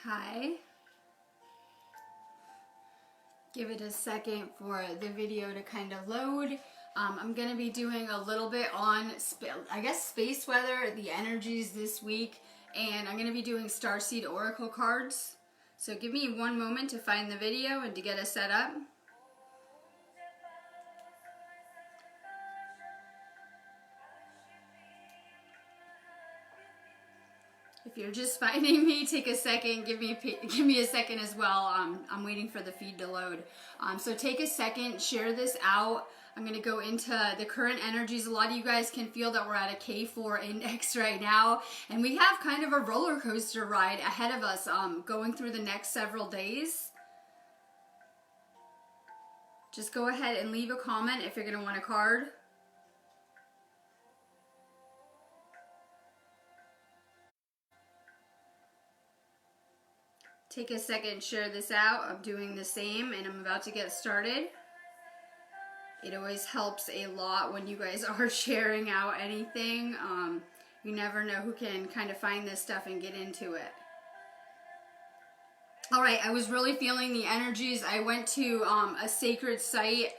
Hi. Give it a second for the video to kind of load. I'm going to be doing a little bit on, I guess, space weather, the energies this week, and I'm going to be doing Starseed Oracle cards. So give me one moment to find the video and to get us set up. If you're just finding me, take a second, give me a second as well. I'm waiting for the feed to load. So take a second, share this out. I'm going to go into the current energies. A lot of you guys can feel that we're at a K4 index right now, and we have kind of a roller coaster ride ahead of us going through the next several days. Just go ahead and leave a comment if you're going to want a card. Take a second, share this out. I'm doing the same and I'm about to get started. It always helps a lot when you guys are sharing out anything. You never know who can kind of find this stuff and get into it. All right, I was really feeling the energies. I went to a sacred site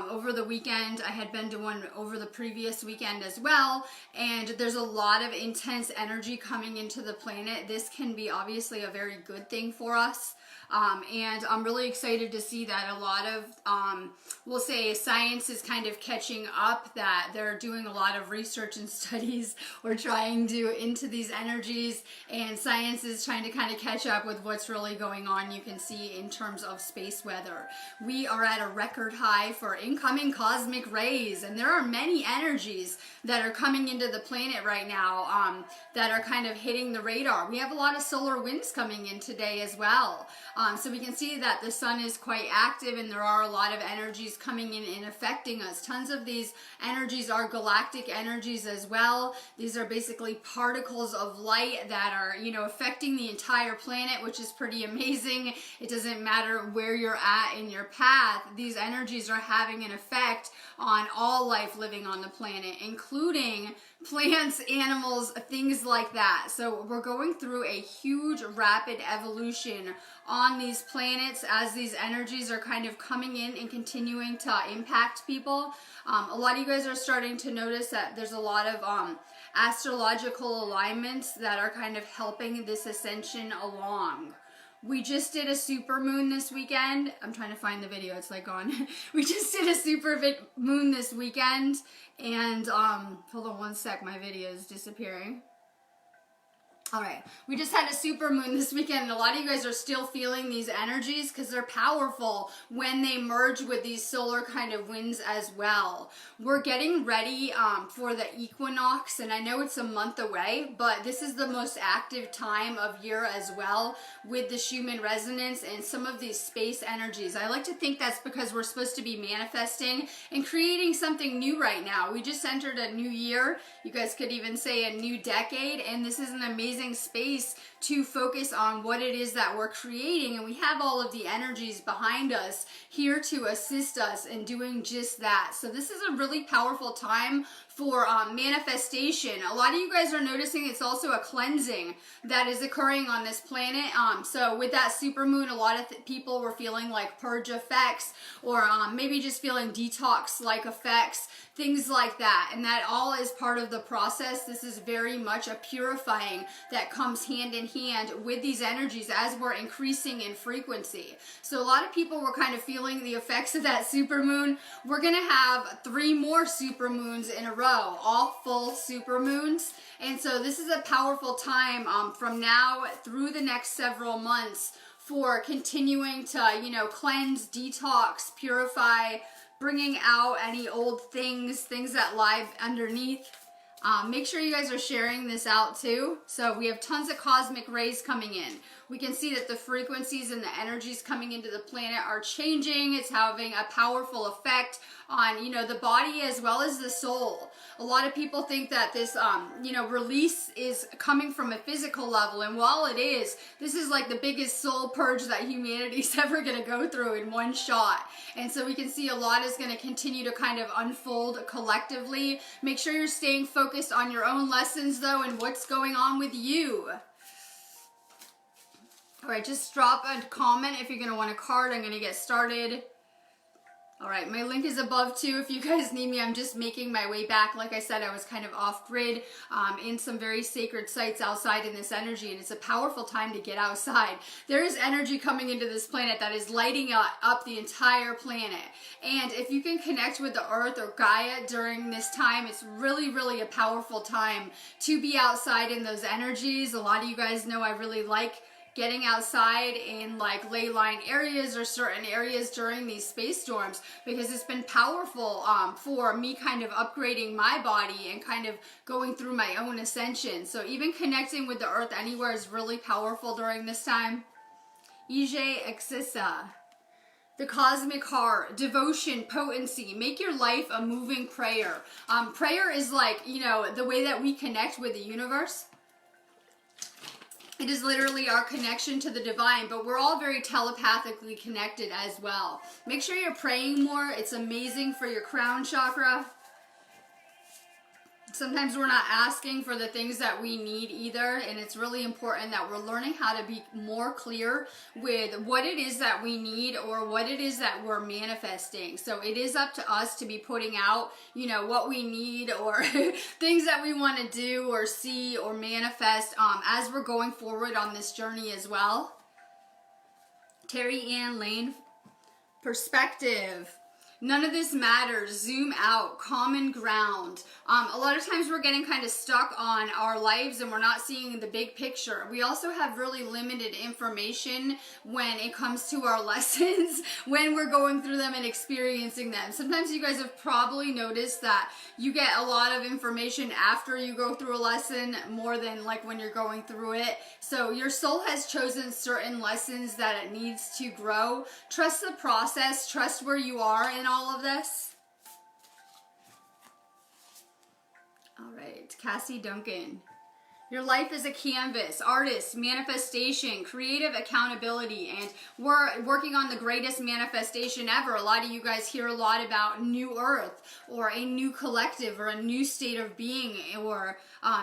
over the weekend. I had been to one over the previous weekend as well, and there's a lot of intense energy coming into the planet. This can be obviously a very good thing for us. And I'm really excited to see that a lot of, we'll say science is kind of catching up, that they're doing a lot of research and studies or trying to into these energies, and science is trying to kind of catch up with what's really going on. You can see in terms of space weather. We are at a record high for incoming cosmic rays, and there are many energies that are coming into the planet right now that are kind of hitting the radar. We have a lot of solar winds coming in today as well. So we can see that the sun is quite active, and there are a lot of energies coming in and affecting us. Tons of these energies are galactic energies as well. These are basically particles of light that are, affecting the entire planet, which is pretty amazing. It doesn't matter where you're at in your path. These energies are having an effect on all life living on the planet, including plants, animals, things like that. So we're going through a huge rapid evolution on these planets as these energies are kind of coming in and continuing to impact people. A lot of you guys are starting to notice that there's a lot of astrological alignments that are kind of helping this ascension along. We just did a super moon this weekend. I'm trying to find the video, it's like gone. We just did a super moon this weekend, and hold on one sec, my video is disappearing. All right, we just had a super moon this weekend, and a lot of you guys are still feeling these energies because they're powerful when they merge with these solar kind of winds as well. We're getting ready for the equinox, and I know it's a month away, but this is the most active time of year as well with the Schumann resonance and some of these space energies. I like to think that's because we're supposed to be manifesting and creating something new right now. We just entered a new year. You guys could even say a new decade, and this is an amazing space to focus on what it is that we're creating, and we have all of the energies behind us here to assist us in doing just that. So this is a really powerful time for manifestation. A lot of you guys are noticing it's also a cleansing that is occurring on this planet. So with that supermoon, a lot of people were feeling like purge effects, or maybe just feeling detox-like effects, things like that. And that all is part of the process. This is very much a purifying that comes hand in hand with these energies as we're increasing in frequency. So a lot of people were kind of feeling the effects of that supermoon. We're going to have 3 more supermoons in a row, all full supermoons. And so this is a powerful time from now through the next several months for continuing to, cleanse, detox, purify, bringing out any old things that lie underneath. Make sure you guys are sharing this out too. So we have tons of cosmic rays coming in. We can see that the frequencies and the energies coming into the planet are changing. It's having a powerful effect on, the body as well as the soul. A lot of people think that this, release is coming from a physical level. And while it is, this is like the biggest soul purge that humanity's ever going to go through in one shot. And so we can see a lot is going to continue to kind of unfold collectively. Make sure you're staying focused on your own lessons though and what's going on with you. All right, just drop a comment if you're going to want a card. I'm going to get started. All right, my link is above too if you guys need me. I'm just making my way back. Like I said, I was kind of off grid in some very sacred sites outside in this energy, and it's a powerful time to get outside. There is energy coming into this planet that is lighting up the entire planet. And if you can connect with the earth or Gaia during this time, it's really, really a powerful time to be outside in those energies. A lot of you guys know I really like getting outside in like ley line areas or certain areas during these space storms, because it's been powerful for me kind of upgrading my body and kind of going through my own ascension. So even connecting with the earth anywhere is really powerful during this time. Ije Exissa. The cosmic heart, devotion, potency, make your life a moving prayer. Prayer is like, you know, the way that we connect with the universe. It is literally our connection to the divine, but we're all very telepathically connected as well. Make sure you're praying more. It's amazing for your crown chakra. Sometimes we're not asking for the things that we need either, and it's really important that we're learning how to be more clear with what it is that we need or what it is that we're manifesting. So it is up to us to be putting out, you know, what we need or things that we want to do or see or manifest as we're going forward on this journey as well. Terry Ann Lane, perspective. None of this matters. Zoom out. Common ground. A lot of times we're getting kind of stuck on our lives and we're not seeing the big picture. We also have really limited information when it comes to our lessons, when we're going through them and experiencing them. Sometimes you guys have probably noticed that you get a lot of information after you go through a lesson more than like when you're going through it. So your soul has chosen certain lessons that it needs to grow. Trust the process. Trust where you are in all of this. All right, Cassie Duncan. Your life is a canvas, artist, manifestation, creative accountability, and we're working on the greatest manifestation ever. A lot of you guys hear a lot about new earth or a new collective or a new state of being or,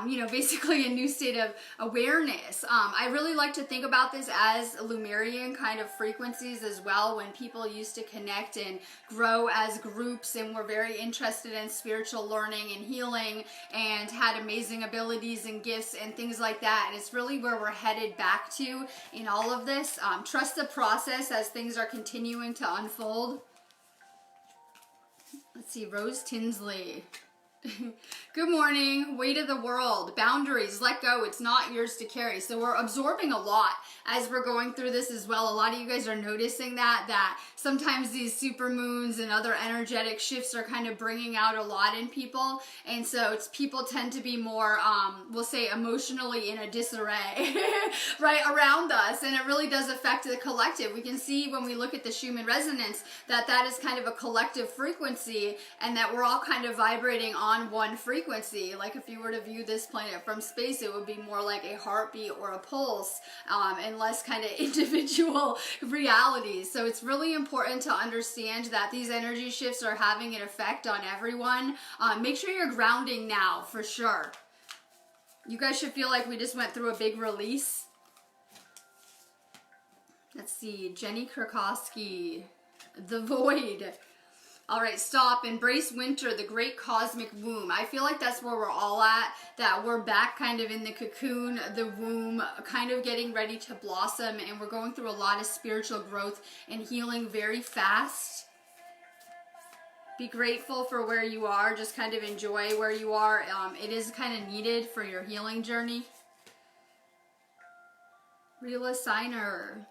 you know, basically a new state of awareness. I really like to think about this as Lemurian kind of frequencies as well, when people used to connect and grow as groups and were very interested in spiritual learning and healing and had amazing abilities and gifts and things like that. And it's really where we're headed back to in all of this. Trust the process as things are continuing to unfold. Let's see, Rose Tinsley. Good morning. Weight of the world. Boundaries. Let go. It's not yours to carry. So we're absorbing a lot as we're going through this as well. A lot of you guys are noticing that sometimes these super moons and other energetic shifts are kind of bringing out a lot in people. And so people tend to be more, we'll say, emotionally in a disarray, right, around us. And it really does affect the collective. We can see when we look at the Schumann resonance that is kind of a collective frequency and that we're all kind of vibrating on one frequency. Like if you were to view this planet from space, it would be more like a heartbeat or a pulse and less kind of individual realities. So it's really important to understand that these energy shifts are having an effect on everyone. Make sure you're grounding now for sure. You guys should feel like we just went through a big release. Let's see, Jenny Krakowski, The Void. All right, stop. Embrace winter, the great cosmic womb. I feel like that's where we're all at, that we're back kind of in the cocoon, the womb, kind of getting ready to blossom, and we're going through a lot of spiritual growth and healing very fast. Be grateful for where you are. Just kind of enjoy where you are. It is kind of needed for your healing journey. Rila Signer.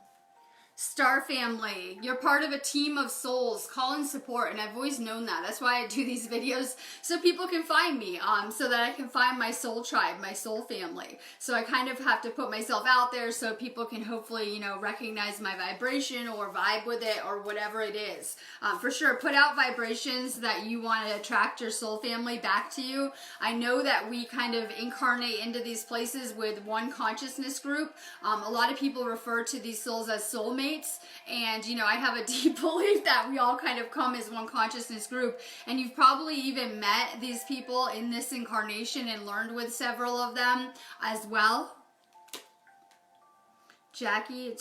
Star family, you're part of a team of souls. Call and support, and I've always known that. That's why I do these videos, so people can find me, so that I can find my soul tribe, my soul family. So I kind of have to put myself out there so people can hopefully, you know, recognize my vibration or vibe with it or whatever it is. For sure, put out vibrations that you want to attract your soul family back to you. I know that we kind of incarnate into these places with one consciousness group. A lot of people refer to these souls as soulmates. And, you know, I have a deep belief that we all kind of come as one consciousness group. And you've probably even met these people in this incarnation and learned with several of them as well. Jackie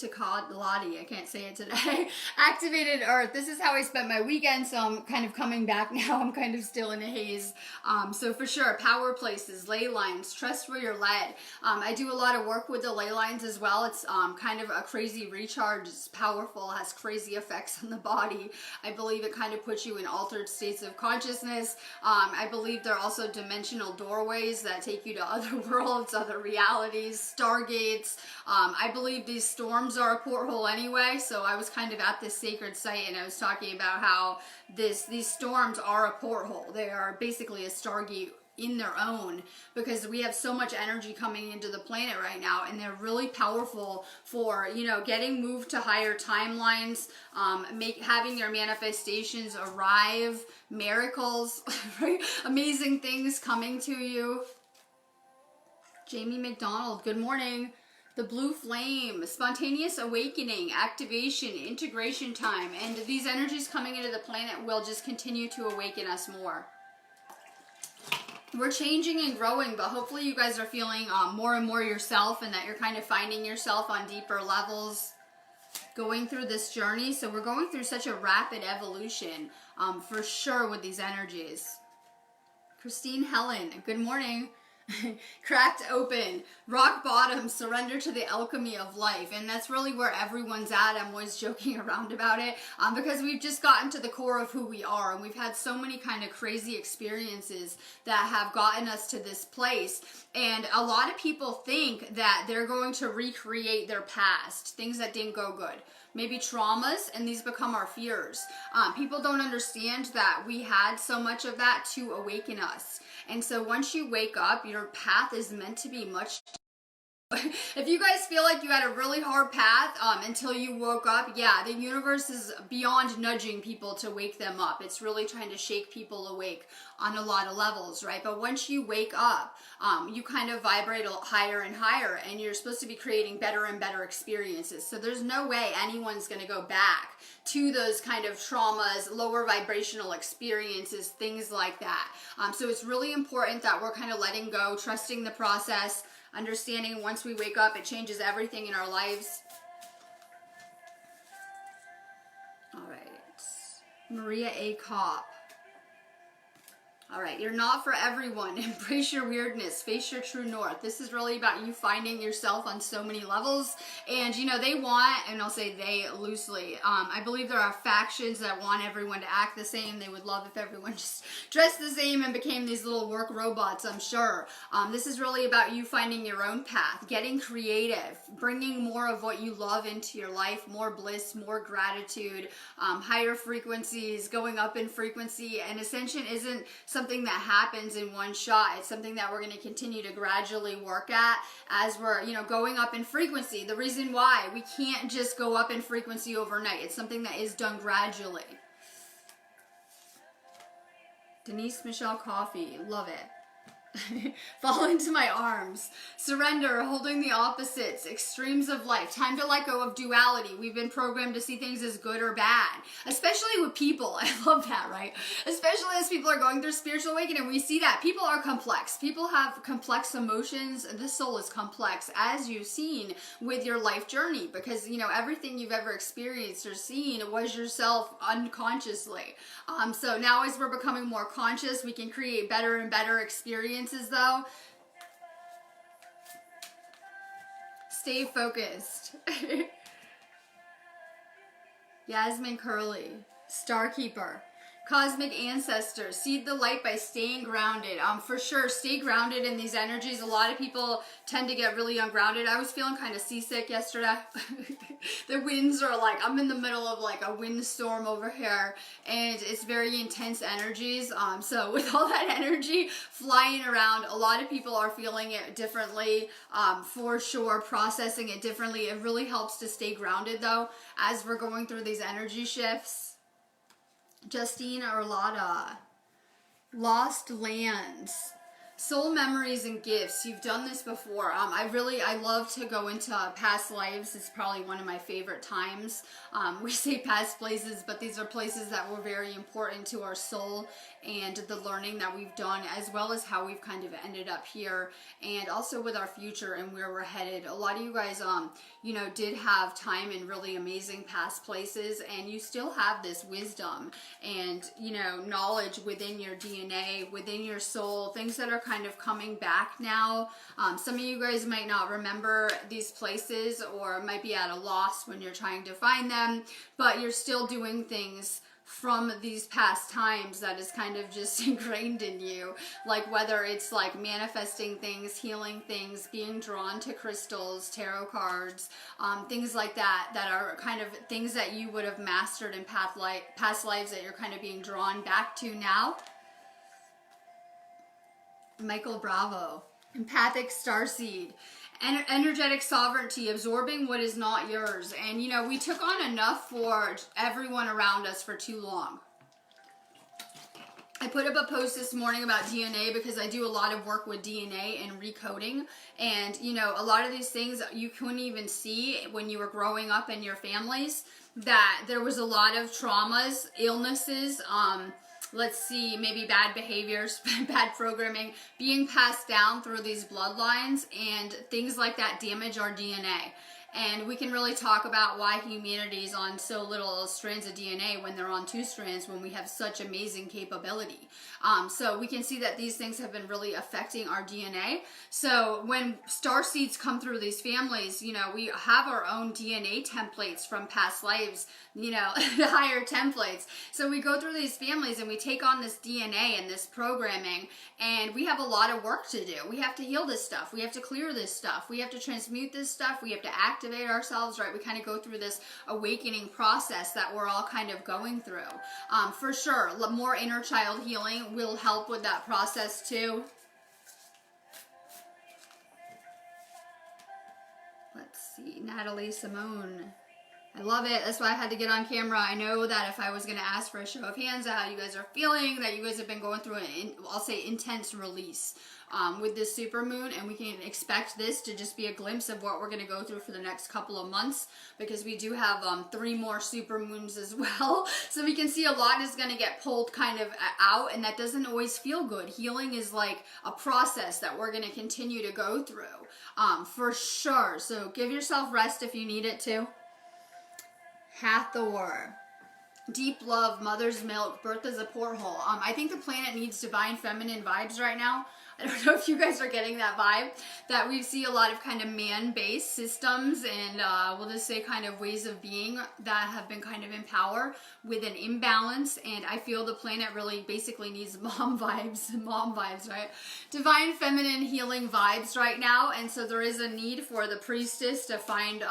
Lottie, I can't say it today. Activated Earth. This is how I spent my weekend, so I'm kind of coming back now. I'm kind of still in a haze. So for sure, power places, ley lines, trust where you're led. I do a lot of work with the ley lines as well. It's kind of a crazy recharge. It's powerful, has crazy effects on the body. I believe it kind of puts you in altered states of consciousness. I believe they're also dimensional doorways that take you to other worlds, other realities, stargates. I believe these storms are a porthole anyway, so I was kind of at this sacred site and I was talking about how these storms are a porthole. They are basically a stargate in their own, because we have so much energy coming into the planet right now, and they're really powerful for, you know, getting moved to higher timelines, having your manifestations arrive, miracles, right? Amazing things coming to you. Jamie McDonald, good morning. The blue flame, spontaneous awakening, activation, integration time, and these energies coming into the planet will just continue to awaken us more. We're changing and growing, but hopefully you guys are feeling more and more yourself, and that you're kind of finding yourself on deeper levels going through this journey. So we're going through such a rapid evolution for sure with these energies. Christine Helen, good morning. Cracked open, rock bottom, surrender to the alchemy of life. And that's really where everyone's at. I'm always joking around about it because we've just gotten to the core of who we are, and we've had so many kind of crazy experiences that have gotten us to this place. And a lot of people think that they're going to recreate their past, things that didn't go good, maybe traumas, and these become our fears. People don't understand that we had so much of that to awaken us. And so once you wake up, your path is meant to be much. If you guys feel like you had a really hard path until you woke up, yeah, the universe is beyond nudging people to wake them up. It's really trying to shake people awake on a lot of levels, right? But once you wake up, you kind of vibrate higher and higher, and you're supposed to be creating better and better experiences. So there's no way anyone's going to go back to those kind of traumas, lower vibrational experiences, things like that. So it's really important that we're kind of letting go, trusting the process, understanding once we wake up, it changes everything in our lives. All right. Maria A. Kopp. All right, you're not for everyone. Embrace your weirdness. Face your true north. This is really about you finding yourself on so many levels. And, you know, they want, and I'll say they loosely, I believe there are factions that want everyone to act the same. They would love if everyone just dressed the same and became these little work robots, I'm sure. This is really about you finding your own path, getting creative, bringing more of what you love into your life, more bliss, more gratitude, higher frequencies, going up in frequency. And Ascension isn't something that happens in one shot. It's something that we're going to continue to gradually work at as we're, you know, going up in frequency. The reason why we can't just go up in frequency overnight. It's something that is done gradually. Denise Michelle Coffee, love it. Fall into my arms. Surrender, holding the opposites, extremes of life. Time to let go of duality. We've been programmed to see things as good or bad, especially with people. I love that, right? Especially as people are going through spiritual awakening, we see that people are complex. People have complex emotions. The soul is complex, as you've seen with your life journey, because, you know, everything you've ever experienced or seen was yourself unconsciously. So now as we're becoming more conscious, we can create better and better experiences though. Stay focused. Yasmin Curley, Starkeeper. Cosmic ancestors, seed the light by staying grounded. For sure, stay grounded in these energies. A lot of people tend to get really ungrounded. I was feeling kind of seasick yesterday. The winds are like, I'm in the middle of like a windstorm over here, and it's very intense energies. So with all that energy flying around, a lot of people are feeling it differently, for sure, processing it differently. It really helps to stay grounded though, as we're going through these energy shifts. Justine Arlotta, Lost Lands. Soul memories and gifts. You've done this before. I love to go into past lives. It's probably one of my favorite times. We say past places, but these are places that were very important to our soul and the learning that we've done, as well as how we've kind of ended up here, and also with our future and where we're headed. A lot of you guys, did have time in really amazing past places, and you still have this wisdom and, knowledge within your DNA, within your soul, things that are kind of coming back now. Some of you guys might not remember these places or might be at a loss when you're trying to find them, but you're still doing things from these past times that is kind of just ingrained in you, like whether it's like manifesting things, healing things, being drawn to crystals, tarot cards, things like that, that are kind of things that you would have mastered in past lives that you're kind of being drawn back to now. Michael Bravo. Empathic starseed. Energetic sovereignty, absorbing what is not yours. And we took on enough for everyone around us for too long. I put up a post this morning about DNA because I do a lot of work with DNA and recoding. And, a lot of these things you couldn't even see when you were growing up in your families, that there was a lot of traumas, illnesses, let's see, maybe bad behaviors, bad programming being passed down through these bloodlines, and things like that damage our DNA. And we can really talk about why humanity is on so little strands of DNA when they're on 2 strands, when we have such amazing capability. So we can see that these things have been really affecting our DNA. So when star seeds come through these families, we have our own DNA templates from past lives, higher templates. So we go through these families and we take on this DNA and this programming, and we have a lot of work to do. We have to heal this stuff. We have to clear this stuff. We have to transmute this stuff. We have to activate ourselves, right? We kind of go through this awakening process that we're all kind of going through. For sure, more inner child healing will help with that process too. Let's see, Natalie Simone. I love it. That's why I had to get on camera. I know that if I was going to ask for a show of hands at how you guys are feeling, that you guys have been going through I'll say intense release with this supermoon, and we can expect this to just be a glimpse of what we're going to go through for the next couple of months, because we do have 3 more supermoons as well. So we can see a lot is going to get pulled kind of out, and that doesn't always feel good. Healing is like a process that we're going to continue to go through for sure. So give yourself rest if you need it to. Hathor. Deep love, mother's milk, birth is a porthole. I think the planet needs divine feminine vibes right now. I don't know if you guys are getting that vibe, that we see a lot of kind of man-based systems and we'll just say kind of ways of being that have been kind of in power with an imbalance, and I feel the planet really basically needs mom vibes, right? Divine feminine healing vibes right now, and so there is a need for the priestess to find,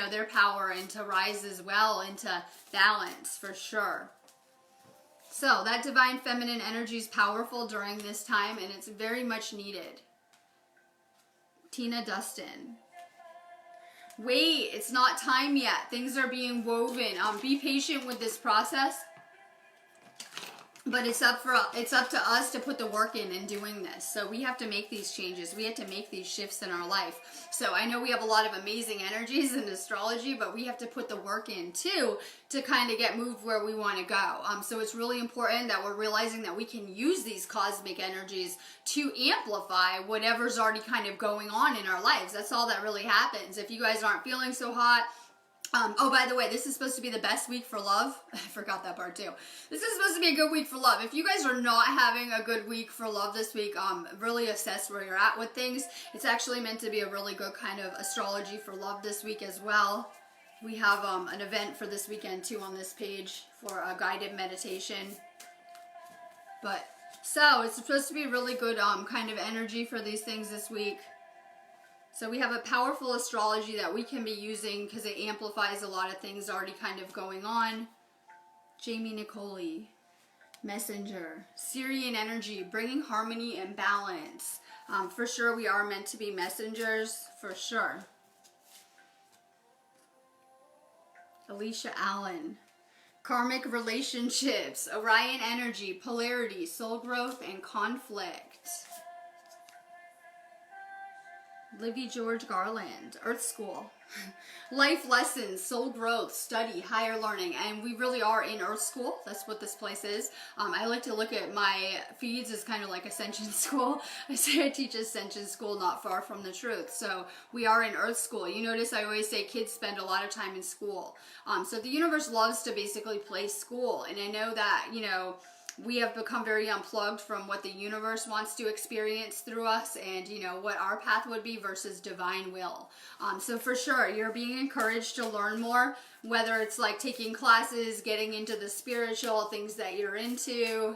their power and to rise as well into balance for sure. So that divine feminine energy is powerful during this time, and it's very much needed. Tina Dustin. Wait, it's not time yet. Things are being woven. Be patient with this process. But it's up to us to put the work in doing this. So we have to make these changes. We have to make these shifts in our life. So I know we have a lot of amazing energies in astrology, but we have to put the work in too to kind of get moved where we want to go. So it's really important that we're realizing that we can use these cosmic energies to amplify whatever's already kind of going on in our lives. That's all that really happens. If you guys aren't feeling so hot, oh, by the way, this is supposed to be the best week for love. I forgot that part too. This is supposed to be a good week for love. If you guys are not having a good week for love this week, really assess where you're at with things. It's actually meant to be a really good kind of astrology for love this week as well. We have an event for this weekend too on this page for a guided meditation. But so it's supposed to be really good kind of energy for these things this week. So we have a powerful astrology that we can be using because it amplifies a lot of things already kind of going on. Jamie Nicoli, Messenger, Syrian energy, bringing harmony and balance. For sure we are meant to be messengers, for sure. Alicia Allen, karmic relationships, Orion energy, polarity, soul growth, and conflict. Livy George Garland, Earth School. Life lessons, soul growth, study, higher learning, and we really are in Earth School. That's what this place is. I like to look at my feeds as kind of like Ascension School. I say I teach Ascension School, not far from the truth. So we are in Earth School. You notice I always say kids spend a lot of time in school. So the universe loves to basically play school, and I know that, you know, we have become very unplugged from what the universe wants to experience through us, and you know what our path would be versus divine will. So for sure, you're being encouraged to learn more, whether it's like taking classes, getting into the spiritual things that you're into.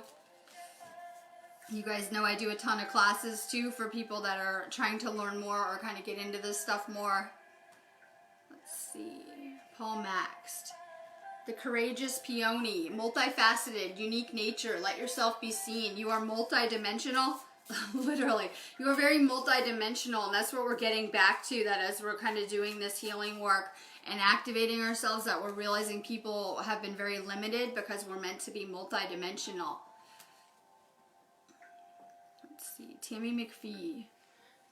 You guys know I do a ton of classes too for people that are trying to learn more or kind of get into this stuff more. Let's see, Paul Maxt. The courageous peony, multifaceted, unique nature, let yourself be seen. You are multidimensional, literally. You are very multidimensional, and that's what we're getting back to, that as we're kind of doing this healing work and activating ourselves, that we're realizing people have been very limited because we're meant to be multidimensional. Let's see, Tammy McPhee.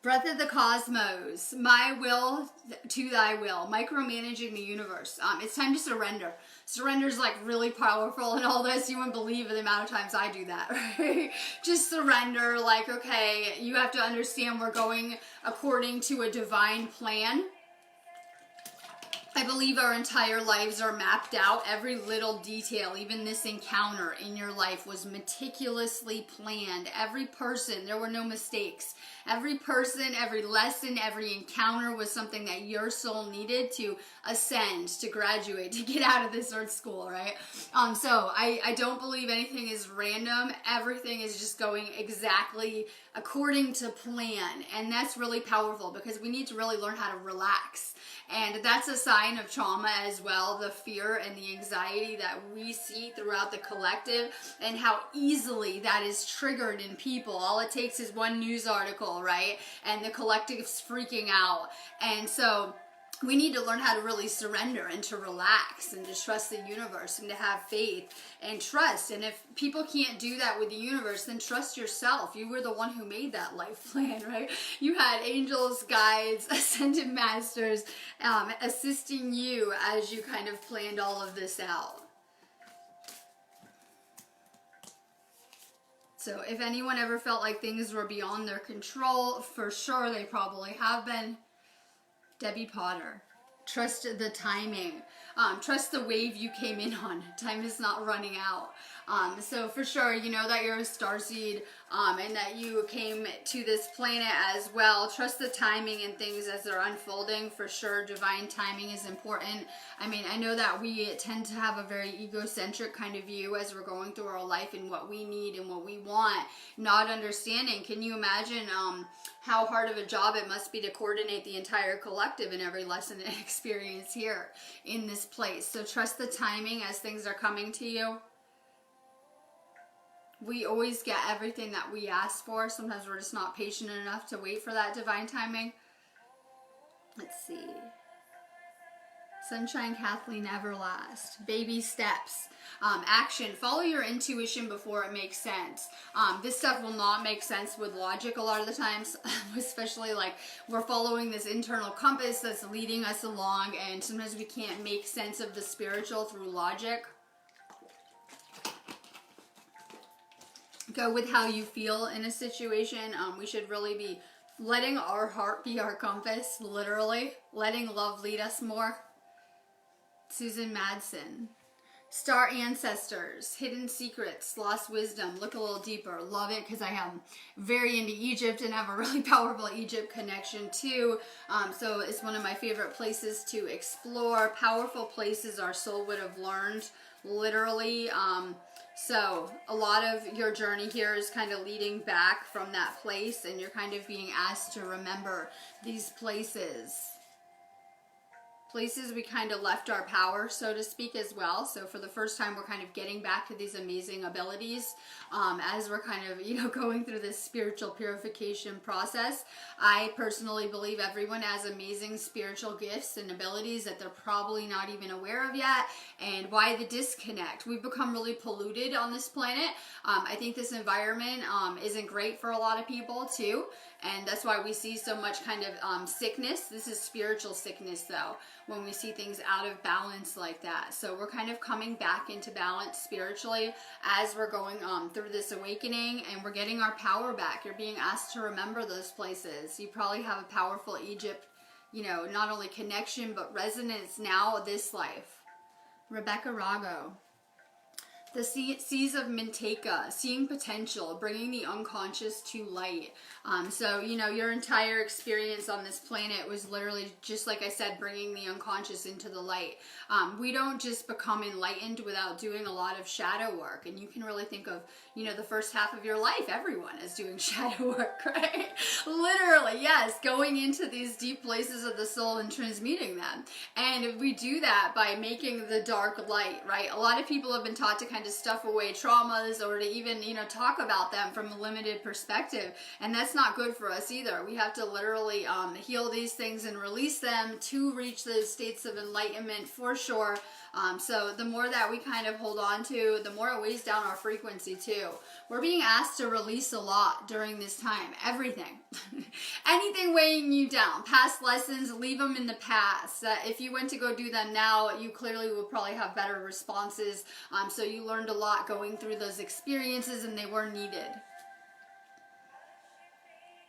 Breath of the cosmos, my will to thy will, micromanaging the universe. It's time to surrender. Surrender is like really powerful and all this. You wouldn't believe the amount of times I do that, right? Just surrender, like, okay, you have to understand we're going according to a divine plan. I believe our entire lives are mapped out. Every little detail, even this encounter in your life, was meticulously planned. Every person, there were no mistakes. Every person, every lesson, every encounter was something that your soul needed to ascend, to graduate, to get out of this earth school, right? So I don't believe anything is random. Everything is just going exactly according to plan. And that's really powerful because we need to really learn how to relax. And that's a sign of trauma as well, the fear and the anxiety that we see throughout the collective, and how easily that is triggered in people. All it takes is one news article, right? And the collective's freaking out. And so we need to learn how to really surrender and to relax and to trust the universe and to have faith and trust. And if people can't do that with the universe, then trust yourself. You were the one who made that life plan, right? You had angels, guides, ascended masters assisting you as you kind of planned all of this out. So if anyone ever felt like things were beyond their control, for sure they probably have been. Debbie Potter. Trust the timing. Trust the wave you came in on. Time is not running out. So for sure, you know that you're a starseed and that you came to this planet as well. Trust the timing and things as they're unfolding. For sure, divine timing is important. I mean, I know that we tend to have a very egocentric kind of view as we're going through our life and what we need and what we want, not understanding. Can you imagine how hard of a job it must be to coordinate the entire collective in every lesson and experience here in this place? So trust the timing as things are coming to you. We always get everything that we ask for. Sometimes we're just not patient enough to wait for that divine timing. Let's see. Sunshine Kathleen Everlast. Baby steps. Action. Follow your intuition before it makes sense. This stuff will not make sense with logic a lot of the times, especially like we're following this internal compass that's leading us along, and sometimes we can't make sense of the spiritual through logic. Go with how you feel in a situation. We should really be letting our heart be our compass, literally. Letting love lead us more. Susan Madsen. Star ancestors, hidden secrets, lost wisdom. Look a little deeper. Love it because I am very into Egypt and have a really powerful Egypt connection too. So it's one of my favorite places to explore. Powerful places our soul would have learned, literally. So a lot of your journey here is kind of leading back from that place, and you're kind of being asked to remember these places. Places we kind of left our power, so to speak, as well. So for the first time, we're kind of getting back to these amazing abilities as we're kind of, you know, going through this spiritual purification process. I personally believe everyone has amazing spiritual gifts and abilities that they're probably not even aware of yet. And why the disconnect? We've become really polluted on this planet. I think this environment isn't great for a lot of people too. And that's why we see so much kind of sickness. This is spiritual sickness though, when we see things out of balance like that. So we're kind of coming back into balance spiritually as we're going through this awakening, and we're getting our power back. You're being asked to remember those places. You probably have a powerful Egypt, you know, not only connection but resonance now this life. Rebecca Rago. The seas of Mintaka, seeing potential, bringing the unconscious to light. So, you know, your entire experience on this planet was literally, just like I said, bringing the unconscious into the light. We don't just become enlightened without doing a lot of shadow work. And you can really think of, you know, the first half of your life, everyone is doing shadow work, right? Literally, yes, going into these deep places of the soul and transmuting them. And we do that by making the dark light, right? A lot of people have been taught to kind of stuff away traumas, or to even, you know, talk about them from a limited perspective, and that's not good for us either. We have to literally heal these things and release them to reach those states of enlightenment for sure. So the more that we kind of hold on to, the more it weighs down our frequency too. We're being asked to release a lot during this time. Everything. Anything weighing you down. Past lessons, leave them in the past. If you went to go do them now, you clearly will probably have better responses. So you learned a lot going through those experiences, and they were needed.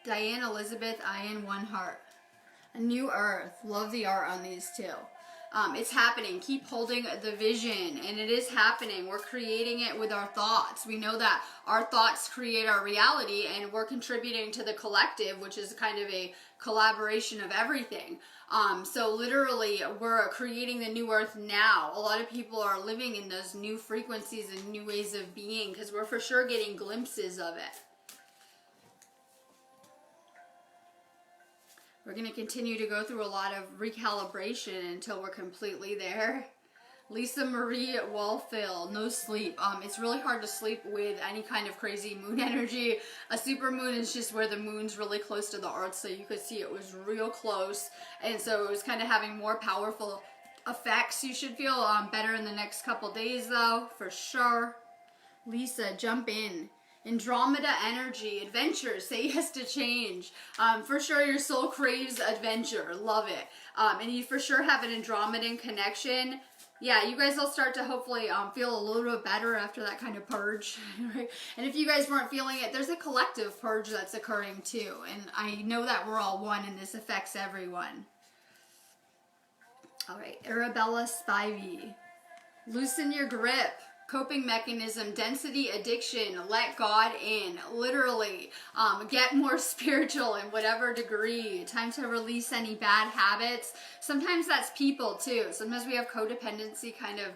Diane Elizabeth, Ian One Heart. A new earth. Love the art on these too. It's happening. Keep holding the vision, and it is happening. We're creating it with our thoughts. We know that our thoughts create our reality, and we're contributing to the collective, which is kind of a collaboration of everything. So literally, we're creating the new earth now. A lot of people are living in those new frequencies and new ways of being, because we're for sure getting glimpses of it. We're going to continue to go through a lot of recalibration until we're completely there. Lisa Marie Walfill, no sleep. It's really hard to sleep with any kind of crazy moon energy. A super moon is just where the moon's really close to the earth, so you could see it was real close. And so it was kind of having more powerful effects. You should feel better in the next couple days though, for sure. Lisa, jump in. Andromeda energy, adventure, say yes to change. For sure your soul craves adventure, love it. And you for sure have an Andromedan connection. Yeah, you guys will start to hopefully feel a little bit better after that kind of purge. Right? And if you guys weren't feeling it, there's a collective purge that's occurring too. And I know that we're all one, and this affects everyone. All right, Arabella Spivey. Loosen your grip. Coping mechanism, density, addiction, let God in. Literally, get more spiritual in whatever degree. Time to release any bad habits. Sometimes that's people too. Sometimes we have codependency kind of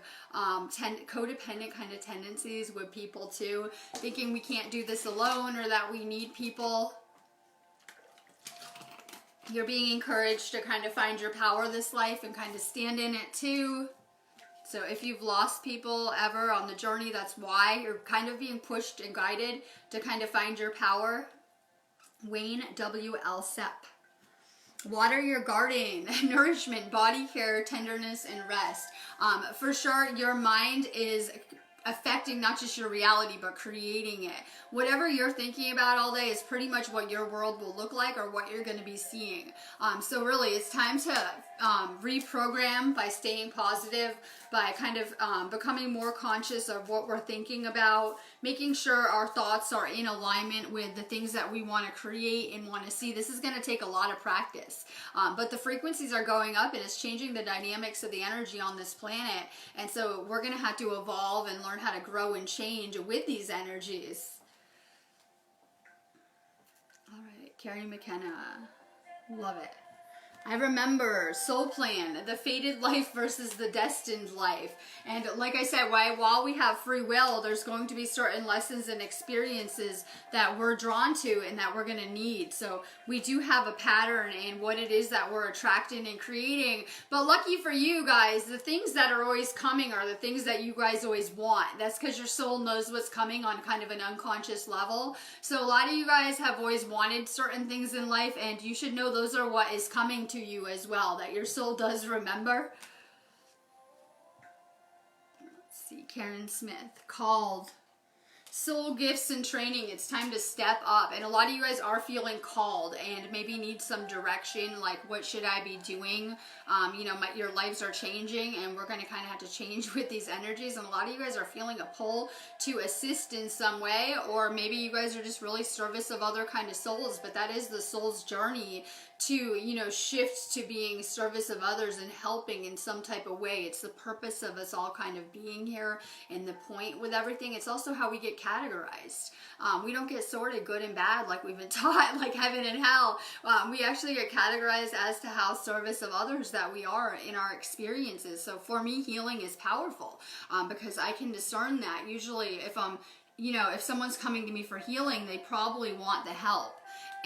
codependent kind of tendencies with people too, thinking we can't do this alone, or that we need people. You're being encouraged to kind of find your power this life and kind of stand in it too. So if you've lost people ever on the journey, that's why you're kind of being pushed and guided to kind of find your power. Wayne W.L. Sepp. Water your garden, nourishment, body care, tenderness, and rest. For sure, your mind is affecting not just your reality, but creating it. Whatever you're thinking about all day is pretty much what your world will look like, or what you're going to be seeing. So really, it's time to reprogram by staying positive, by kind of becoming more conscious of what we're thinking about, making sure our thoughts are in alignment with the things that we want to create and want to see. This is going to take a lot of practice, but the frequencies are going up, and it's changing the dynamics of the energy on this planet. And so we're going to have to evolve and learn how to grow and change with these energies. All right, Carrie McKenna, love it. I remember Soul Plan, the fated life versus the destined life. And like I said, while we have free will, there's going to be certain lessons and experiences that we're drawn to and that we're going to need. So we do have a pattern in what it is that we're attracting and creating. But lucky for you guys, the things that are always coming are the things that you guys always want. That's because your soul knows what's coming on kind of an unconscious level. So a lot of you guys have always wanted certain things in life, and you should know those are what is coming to you as well, that your soul does remember. Let's see, Karen Smith, called. soul gifts and training. It's time to step up. And a lot of you guys are feeling called and maybe need some direction, like what should I be doing? You know, your lives are changing and we're going to kind of have to change with these energies. And a lot of you guys are feeling a pull to assist in some way, or maybe you guys are just really service of other kind of souls, but that is the soul's journey to, you know, shift to being service of others and helping in some type of way. It's the purpose of us all kind of being here, and the point with everything. It's also how we get categorized. We don't get sorted good and bad like we've been taught, like heaven and hell. We actually get categorized as to how service of others that we are in our experiences. So for me, healing is powerful because I can discern that. Usually if you know, if someone's coming to me for healing, they probably want the help.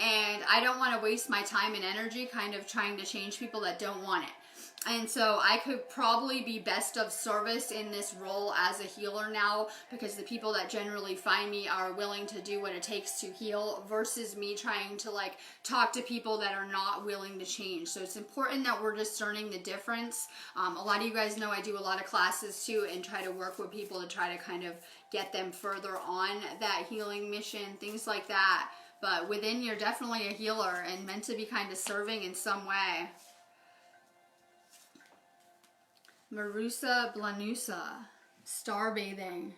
And I don't want to waste my time and energy kind of trying to change people that don't want it. And so I could probably be best of service in this role as a healer now, because the people that generally find me are willing to do what it takes to heal, versus me trying to like talk to people that are not willing to change. So it's important that we're discerning the difference. A lot of you guys know I do a lot of classes too and try to work with people to try to kind of get them further on that healing mission, things like that. But within, you're definitely a healer and meant to be kind of serving in some way. Marusa Blanusa, star bathing.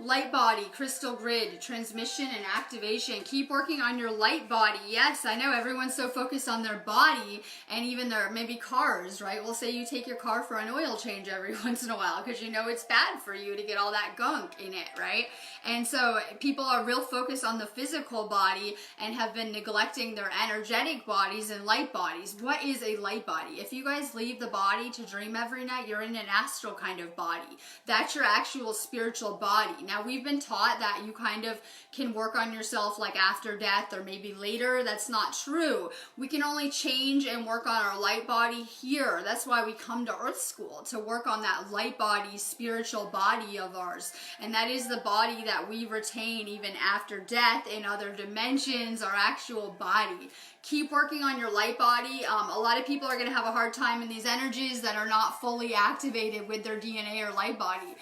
Light body, crystal grid, transmission and activation. Keep working on your light body. Yes, I know everyone's so focused on their body and even their maybe cars, right? We'll say you take your car for an oil change every once in a while because you know it's bad for you to get all that gunk in it, right? And so people are real focused on the physical body and have been neglecting their energetic bodies and light bodies. What is a light body? If you guys leave the body to dream every night, you're in an astral kind of body. That's your actual spiritual body. Now, we've been taught that you kind of can work on yourself like after death or maybe later. That's not true. We can only change and work on our light body here. That's why we come to Earth School, to work on that light body, spiritual body of ours. And that is the body that we retain even after death in other dimensions, our actual body. Keep working on your light body. A lot of people are going to have a hard time in these energies that are not fully activated with their DNA or light body.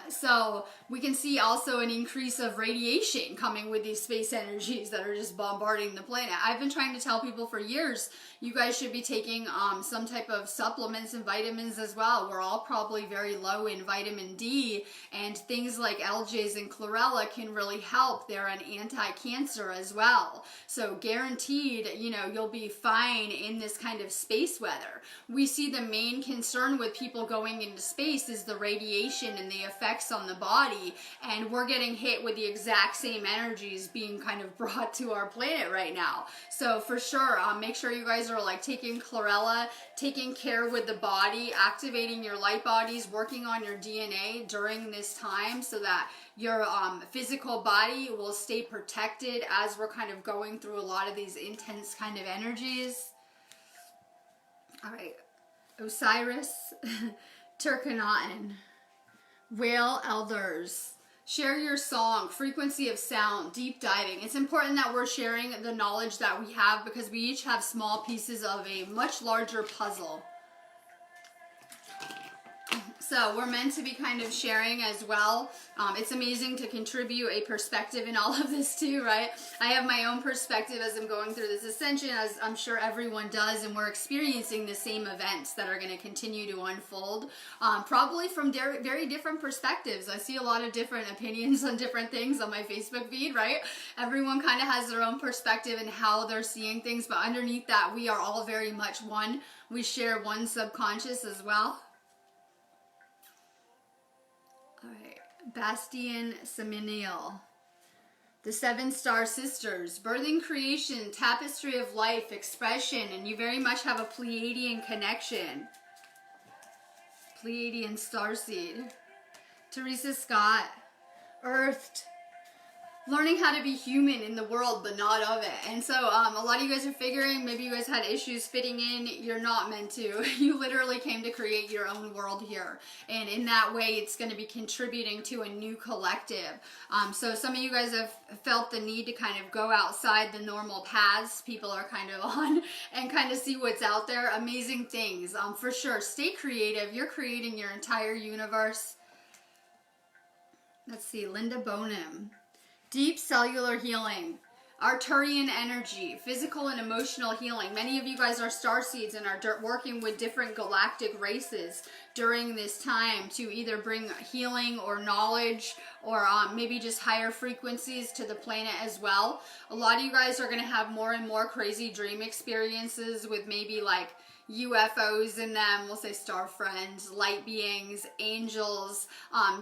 So we can see also an increase of radiation coming with these space energies that are just bombarding the planet. I've been trying to tell people for years, you guys should be taking some type of supplements and vitamins as well. We're all probably very low in vitamin D, and things like LJs and chlorella can really help. They're an anti-cancer as well. So guaranteed, you know, you'll be fine in this kind of space weather. We see the main concern with people going into space is the radiation and the effects on the body, and we're getting hit with the exact same energies being kind of brought to our planet right now. So for sure, make sure you guys are like taking chlorella, taking care with the body, activating your light bodies, working on your DNA during this time so that your physical body will stay protected as we're kind of going through a lot of these intense kind of energies. All right, Osiris, Turkanaten, Whale Elders. Share your song, frequency of sound, deep diving. It's important that we're sharing the knowledge that we have because we each have small pieces of a much larger puzzle. So we're meant to be kind of sharing as well. It's amazing to contribute a perspective in all of this too, right? I have my own perspective as I'm going through this ascension, as I'm sure everyone does, and we're experiencing the same events that are going to continue to unfold, probably from very different perspectives. I see a lot of different opinions on different things on my Facebook feed, right? Everyone kind of has their own perspective and how they're seeing things, but underneath that, we are all very much one. We share one subconscious as well. Bastian Seminole, the 7 Star Sisters, birthing creation, tapestry of life, expression, and you very much have a Pleiadian connection. Pleiadian starseed. Teresa Scott, earthed, learning how to be human in the world but not of it. And so a lot of you guys are figuring maybe you guys had issues fitting in. You're not meant to. You literally came to create your own world here, and in that way it's going to be contributing to a new collective. So some of you guys have felt the need to kind of go outside the normal paths people are kind of on and kind of see what's out there. Amazing things, for sure. Stay creative. You're creating your entire universe. Let's see, Linda Bonham. Deep cellular healing. Arcturian energy, physical and emotional healing. Many of you guys are starseeds and are working with different galactic races during this time to either bring healing or knowledge or maybe just higher frequencies to the planet as well. A lot of you guys are going to have more and more crazy dream experiences with maybe like UFOs in them, we'll say star friends, light beings, angels,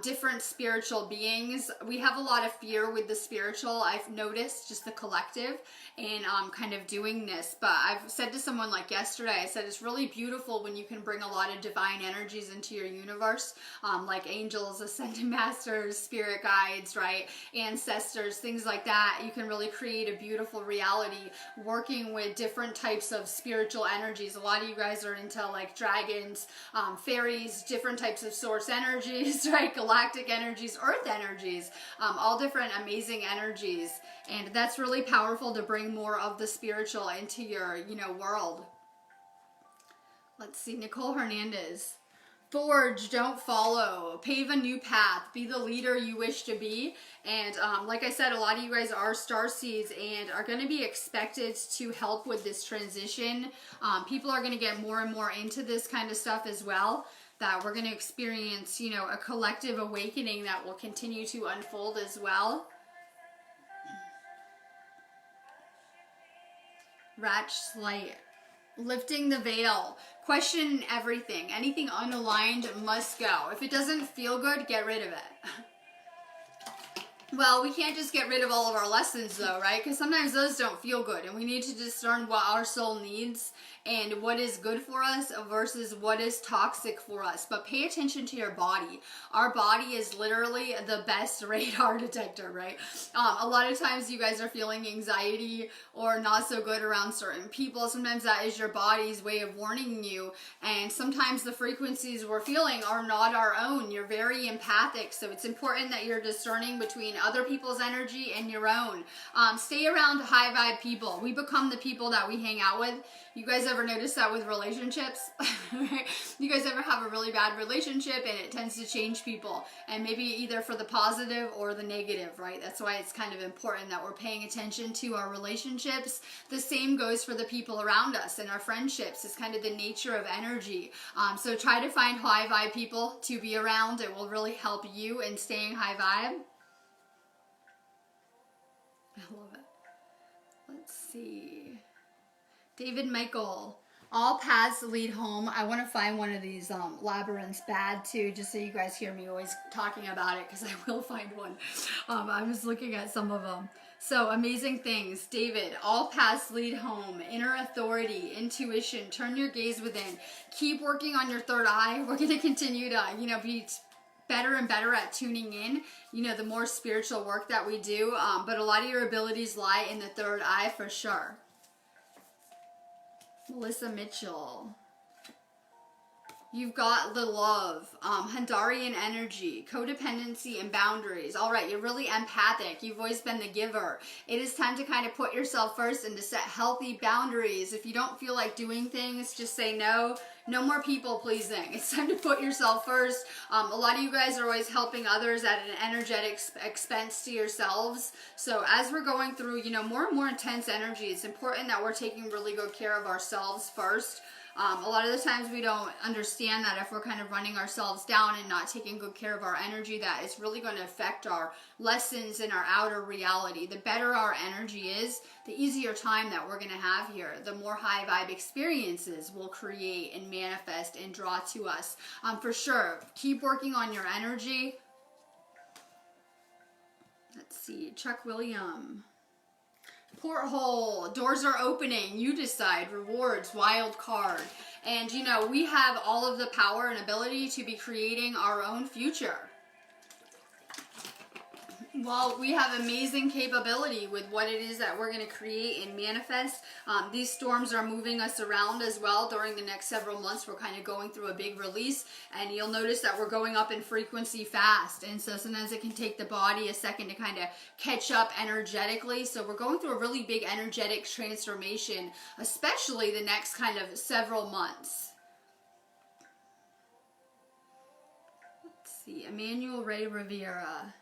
different spiritual beings. We have a lot of fear with the spiritual, I've noticed, just the collective, and kind of doing this. But I've said to someone like yesterday, I said it's really beautiful when you can bring a lot of divine energies into your universe, like angels, ascended masters, spirit guides, right, ancestors, things like that. You can really create a beautiful reality working with different types of spiritual energies. A lot of you guys are into like dragons, fairies, different types of source energies, right? Galactic energies, earth energies, all different amazing energies. And that's really powerful to bring more of the spiritual into your, world. Let's see, Nicole Hernandez. Forge, don't follow. Pave a new path. Be the leader you wish to be. And like I said, a lot of you guys are starseeds and are going to be expected to help with this transition. People are going to get more and more into this kind of stuff as well. That we're going to experience, a collective awakening that will continue to unfold as well. Ratch Slight. Lifting the veil. Question everything. Anything unaligned must go. If it doesn't feel good, get rid of it. Well, we can't just get rid of all of our lessons though, right? Because sometimes those don't feel good and we need to discern what our soul needs and what is good for us versus what is toxic for us. But pay attention to your body. Our body is literally the best radar detector, right? A lot of times you guys are feeling anxiety or not so good around certain people. Sometimes that is your body's way of warning you. And sometimes the frequencies we're feeling are not our own. You're very empathic. So it's important that you're discerning between other people's energy and your own. Stay around high vibe people. We become the people that we hang out with. You guys ever notice that with relationships? You guys ever have a really bad relationship and it tends to change people, and maybe either for the positive or the negative, right? That's why it's kind of important that we're paying attention to our relationships. The same goes for the people around us and our friendships. It's kind of the nature of energy. So try to find high vibe people to be around. It will really help you in staying high vibe. I love it. Let's see. David Michael. All paths lead home. I want to find one of these labyrinths bad too, just so you guys hear me always talking about it, because I will find one. I was looking at some of them. So amazing things. David, all paths lead home. Inner authority, intuition, turn your gaze within. Keep working on your third eye. We're going to continue to, be better and better at tuning in, the more spiritual work that we do. But a lot of your abilities lie in the third eye for sure. Melissa Mitchell. You've got the love, Handarian energy, codependency, and boundaries. All right, you're really empathic. You've always been the giver. It is time to kind of put yourself first and to set healthy boundaries. If you don't feel like doing things, just say no. No more people pleasing. It's time to put yourself first. A lot of you guys are always helping others at an energetic expense to yourselves. So as we're going through, more and more intense energy, it's important that we're taking really good care of ourselves first. A lot of the times we don't understand that if we're kind of running ourselves down and not taking good care of our energy, that it's really going to affect our lessons in our outer reality. The better our energy is, the easier time that we're going to have here. The more high vibe experiences we'll create and manifest and draw to us. For sure, keep working on your energy. Let's see, Chuck William. Porthole, doors are opening, you decide, rewards, wild card. And we have all of the power and ability to be creating our own future. Well, we have amazing capability with what it is that we're going to create and manifest. These storms are moving us around as well during the next several months. We're kind of going through a big release, and you'll notice that we're going up in frequency fast. And so sometimes it can take the body a second to kind of catch up energetically. So we're going through a really big energetic transformation, especially the next kind of several months. Let's see, Emmanuel Ray Rivera.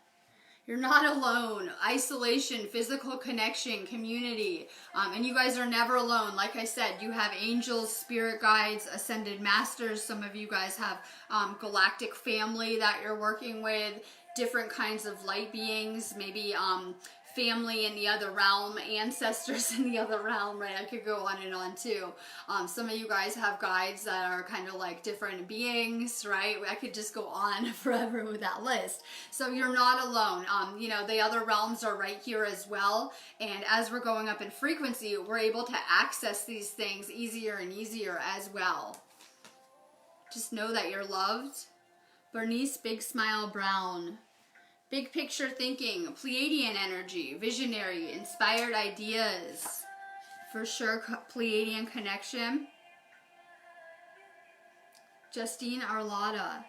You're not alone. Isolation, physical connection, community. And you guys are never alone. Like I said, you have angels, spirit guides, ascended masters. Some of you guys have galactic family that you're working with, different kinds of light beings, maybe family in the other realm, ancestors in the other realm, right? I could go on and on too. Some of you guys have guides that are kind of like different beings, right? I could just go on forever with that list. So you're not alone. You know, the other realms are right here as well. And as we're going up in frequency, we're able to access these things easier and easier as well. Just know that you're loved. Bernice Big Smile Brown. Big picture thinking, Pleiadian energy, visionary, inspired ideas. For sure, Pleiadian connection. Justine Arlotta.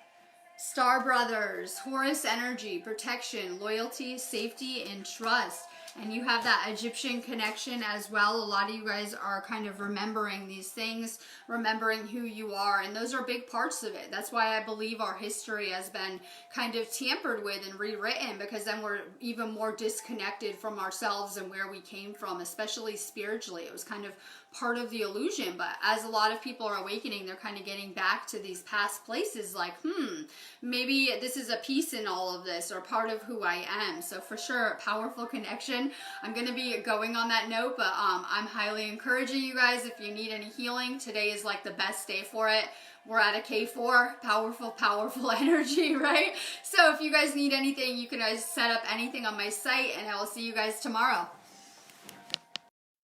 Star Brothers, Horus energy, protection, loyalty, safety, and trust. And you have that Egyptian connection as well. A lot of you guys are kind of remembering these things, remembering who you are, and those are big parts of it. That's why I believe our history has been kind of tampered with and rewritten, because then we're even more disconnected from ourselves and where we came from, especially spiritually. It was kind of part of the illusion, but as a lot of people are awakening, they're kind of getting back to these past places like, maybe this is a piece in all of this, or part of who I am. So for sure, powerful connection. I'm going to be going on that note, but I'm highly encouraging you guys, if you need any healing, today is like the best day for it. We're at a K4, powerful energy, right? So if you guys need anything, you can guys set up anything on my site, and I will see you guys tomorrow.